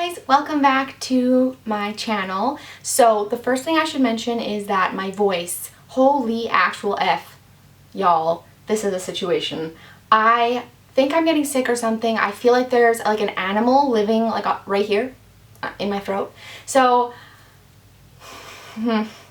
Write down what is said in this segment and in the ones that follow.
guys, welcome back to my channel. So the first thing I should mention is that my voice, holy actual F, y'all, this is a situation. I think I'm getting sick or something. I feel like there's like an animal living like right here in my throat. So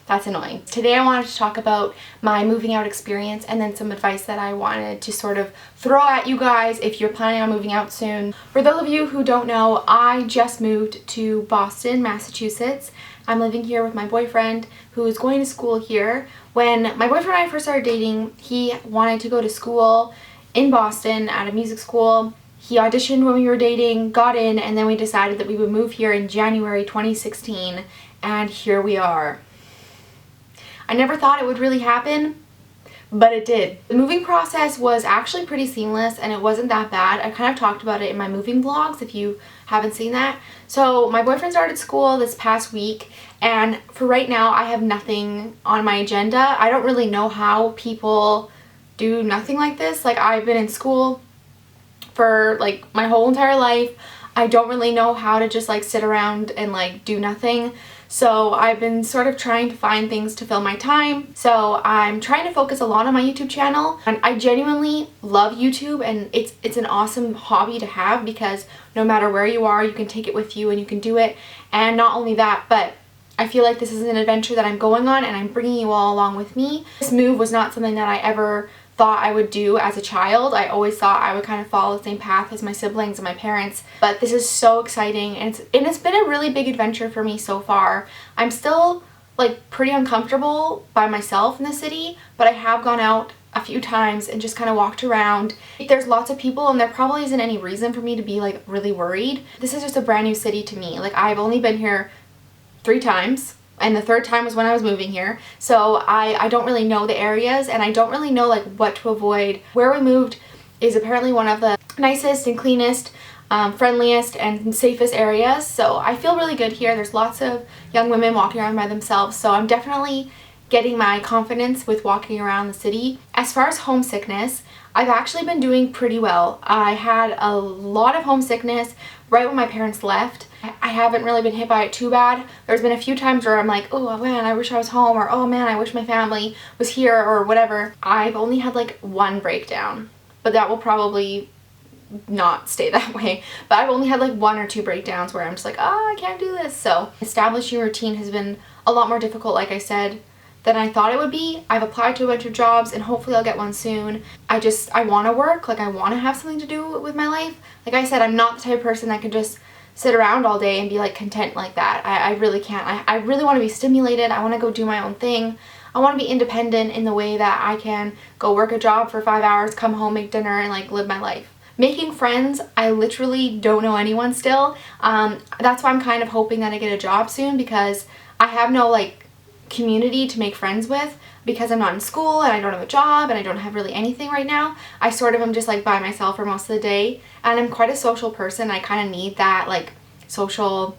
that's annoying. Today I wanted to talk about my moving out experience and then some advice that I wanted to sort of throw at you guys if you're planning on moving out soon. For those of you who don't know, I just moved to Boston, Massachusetts. I'm living here with my boyfriend who is going to school here. When my boyfriend and I first started dating, he wanted to go to school in Boston at a music school. He auditioned when we were dating, got in, and then we decided that we would move here in January 2016, and here we are. I never thought it would really happen, but it did. The moving process was actually pretty seamless and it wasn't that bad. I kind of talked about it in my moving vlogs if you haven't seen that. So my boyfriend started school this past week, and for right now I have nothing on my agenda. I don't really know how people do nothing like this. Like, I've been in school for like my whole entire life. I don't really know how to just like sit around and like do nothing. So I've been sort of trying to find things to fill my time. So I'm trying to focus a lot on my YouTube channel, and I genuinely love YouTube, and it's an awesome hobby to have because no matter where you are, you can take it with you and you can do it. And not only that, but I feel like this is an adventure that I'm going on and I'm bringing you all along with me. This move was not something that I ever thought I would do as a child. I always thought I would kind of follow the same path as my siblings and my parents, but this is so exciting, and it's been a really big adventure for me so far. I'm still like pretty uncomfortable by myself in the city, but I have gone out a few times and just kind of walked around. There's lots of people and there probably isn't any reason for me to be like really worried. This is just a brand new city to me. Like, I've only been here 3 times. And the 3rd time was when I was moving here. So I don't really know the areas, and I don't really know like what to avoid. Where we moved is apparently one of the nicest and cleanest, friendliest and safest areas. So I feel really good here. There's lots of young women walking around by themselves. So I'm definitely getting my confidence with walking around the city. As far as homesickness, I've actually been doing pretty well. I had a lot of homesickness right when my parents left. I haven't really been hit by it too bad. There's been a few times where I'm like, oh man, I wish I was home, or oh man, I wish my family was here, or whatever. I've only had like 1 breakdown, but that will probably not stay that way. But I've only had like 1 or 2 breakdowns where I'm just like, oh, I can't do this. So establishing a routine has been a lot more difficult, like I said, than I thought it would be. I've applied to a bunch of jobs and hopefully I'll get one soon. I want to work. Like, I want to have something to do with my life. Like I said, I'm not the type of person that can just sit around all day and be like content like that. I really can't. I really want to be stimulated. I want to go do my own thing. I want to be independent in the way that I can go work a job for 5 hours, come home, make dinner, and like live my life. Making friends, I literally don't know anyone still. That's why I'm kind of hoping that I get a job soon, because I have no like community to make friends with, because I'm not in school and I don't have a job and I don't have really anything right now. I sort of am just like by myself for most of the day, and I'm quite a social person. I kind of need that like social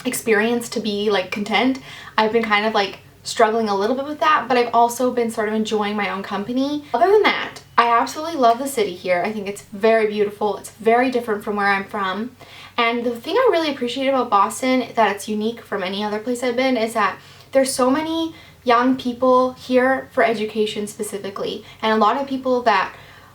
experience to be like content. I've been kind of like struggling a little bit with that, but I've also been sort of enjoying my own company. Other than that, I absolutely love the city here. I think it's very beautiful. It's very different from where I'm from. And the thing I really appreciate about Boston, that it's unique from any other place I've been, is that there's so many young people here for education specifically, and a lot of people that,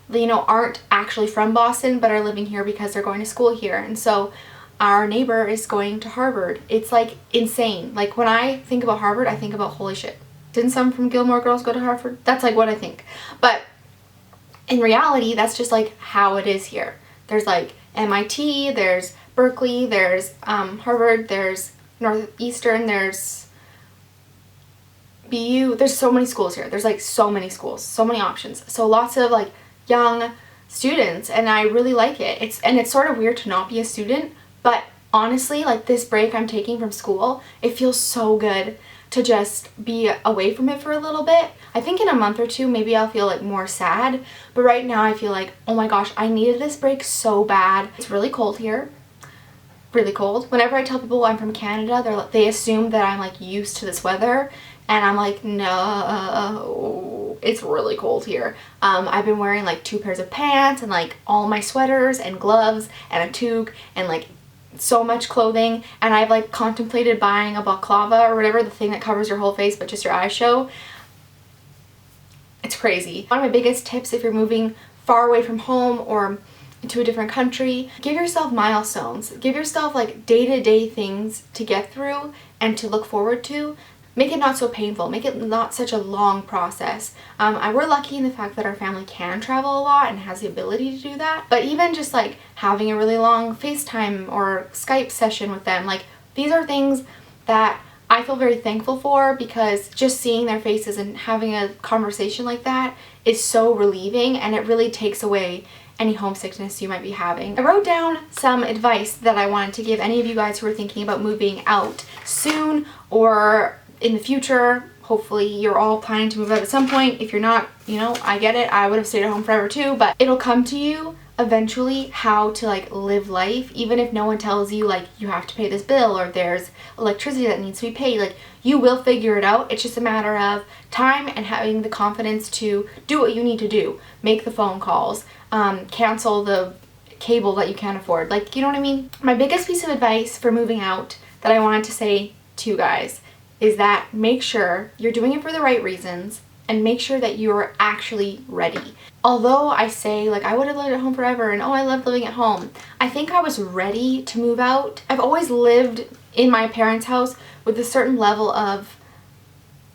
you know, aren't actually from Boston but are living here because they're going to school here. And so our neighbor is going to Harvard. It's like insane. Like, when I think about Harvard, I think about holy shit, didn't some from Gilmore Girls go to Harvard? That's like what I think. But in reality, that's just like how it is here. There's like MIT, there's Berkeley, there's Harvard, there's Northeastern, there's BU. There's so many schools here. There's like so many schools, so many options, so lots of like young students, and I really like it. It's sort of weird to not be a student, but honestly, like, this break I'm taking from school, it feels so good to just be away from it for a little bit. I think in a month or 2 maybe I'll feel like more sad, but right now I feel like, oh my gosh, I needed this break so bad. It's really cold here. Really cold. Whenever I tell people I'm from Canada, they assume that I'm like used to this weather, and I'm like, no, it's really cold here. I've been wearing like 2 pairs of pants and like all my sweaters and gloves and a toque and like so much clothing, and I've like contemplated buying a balaclava or whatever, the thing that covers your whole face but just your eyes show. It's crazy. One of my biggest tips if you're moving far away from home or to a different country, give yourself milestones. Give yourself like day-to-day things to get through and to look forward to. Make it not so painful. Make it not such a long process. We're lucky in the fact that our family can travel a lot and has the ability to do that. But even just like having a really long FaceTime or Skype session with them, like these are things that I feel very thankful for, because just seeing their faces and having a conversation like that is so relieving, and it really takes away any homesickness you might be having. I wrote down some advice that I wanted to give any of you guys who are thinking about moving out soon or in the future. Hopefully you're all planning to move out at some point. If you're not, you know, I get it. I would have stayed at home forever too, but it'll come to you eventually how to like live life, even if no one tells you like you have to pay this bill or there's electricity that needs to be paid. Like, you will figure it out. It's just a matter of time and having the confidence to do what you need to do. Make the phone calls, cancel the cable that you can't afford. Like, you know what I mean? My biggest piece of advice for moving out that I wanted to say to you guys is that make sure you're doing it for the right reasons, and make sure that you're actually ready. Although I say like I would have lived at home forever and oh, I loved living at home, I think I was ready to move out. I've always lived in my parents' house with a certain level of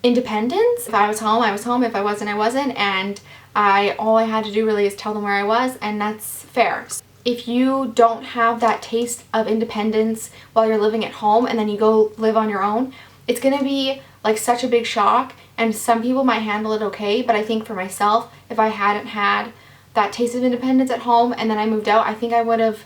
independence. If I was home, I was home. If I wasn't, I wasn't. And all I had to do really is tell them where I was, and that's fair. If you don't have that taste of independence while you're living at home and then you go live on your own, it's gonna be like such a big shock, and some people might handle it okay, but I think for myself, if I hadn't had that taste of independence at home and then I moved out, I think I would have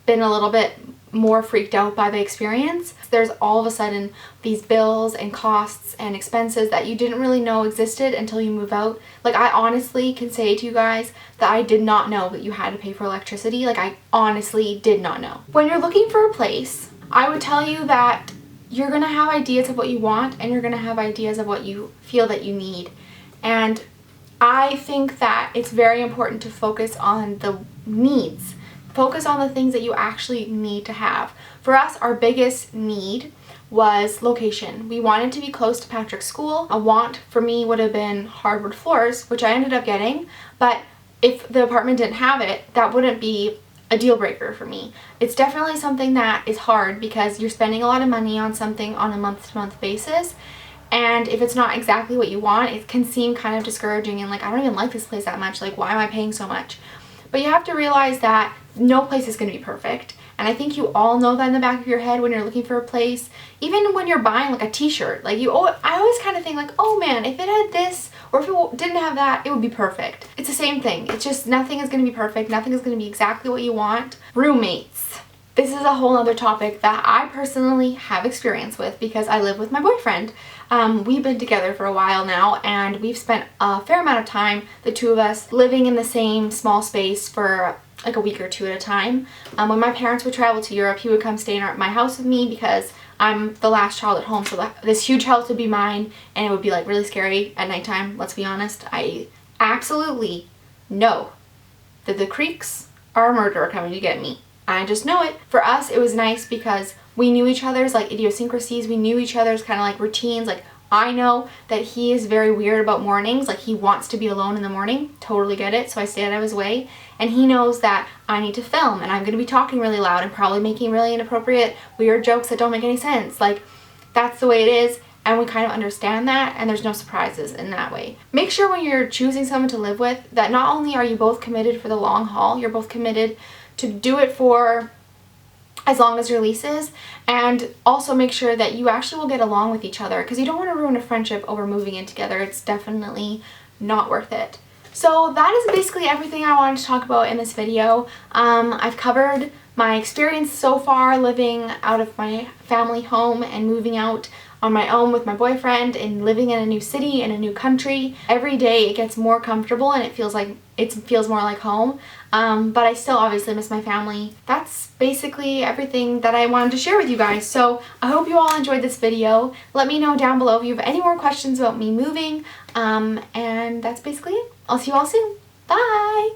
been a little bit more freaked out by the experience. There's all of a sudden these bills and costs and expenses that you didn't really know existed until you move out. Like, I honestly can say to you guys that I did not know that you had to pay for electricity. Like, I honestly did not know. When you're looking for a place, I would tell you that you're gonna have ideas of what you want, and you're gonna have ideas of what you feel that you need. And I think that it's very important to focus on the needs. Focus on the things that you actually need to have. For us, our biggest need was location. We wanted to be close to Patrick's school. A want for me would have been hardwood floors, which I ended up getting, but if the apartment didn't have it, that wouldn't be a deal breaker for me. It's definitely something that is hard because you're spending a lot of money on something on a month-to-month basis, and if it's not exactly what you want, it can seem kind of discouraging and like, I don't even like this place that much, like why am I paying so much? But you have to realize that no place is going to be perfect, and I think you all know that in the back of your head when you're looking for a place. Even when you're buying like a t-shirt, like I always kind of think like, oh man, if it had this or if it didn't have that, it would be perfect. It's the same thing. It's just nothing is going to be perfect. Nothing is going to be exactly what you want. Roommates. This is a whole other topic that I personally have experience with because I live with my boyfriend. We've been together for a while now, and we've spent a fair amount of time, the two of us, living in the same small space for like a week or two at a time. When my parents would travel to Europe, he would come stay in my house with me because I'm the last child at home, so this huge house would be mine, and it would be like really scary at nighttime. Let's be honest. I absolutely know that the creeks are a murderer coming to get me. I just know it. For us, it was nice because we knew each other's like idiosyncrasies. We knew each other's kind of like routines. Like, I know that he is very weird about mornings. Like, he wants to be alone in the morning. Totally get it. So I stay out of his way. And he knows that I need to film and I'm going to be talking really loud and probably making really inappropriate, weird jokes that don't make any sense. Like, that's the way it is. And we kind of understand that, and there's no surprises in that way. Make sure when you're choosing someone to live with that not only are you both committed for the long haul, you're both committed to do it for as long as your lease is, and also make sure that you actually will get along with each other, because you don't want to ruin a friendship over moving in together. It's definitely not worth it. So that is basically everything I wanted to talk about in this video. I've covered my experience so far living out of my family home and moving out on my own with my boyfriend and living in a new city, in a new country. Every day it gets more comfortable and it feels more like home. But I still obviously miss my family. That's basically everything that I wanted to share with you guys. So I hope you all enjoyed this video. Let me know down below if you have any more questions about me moving. And that's basically it. I'll see you all soon. Bye!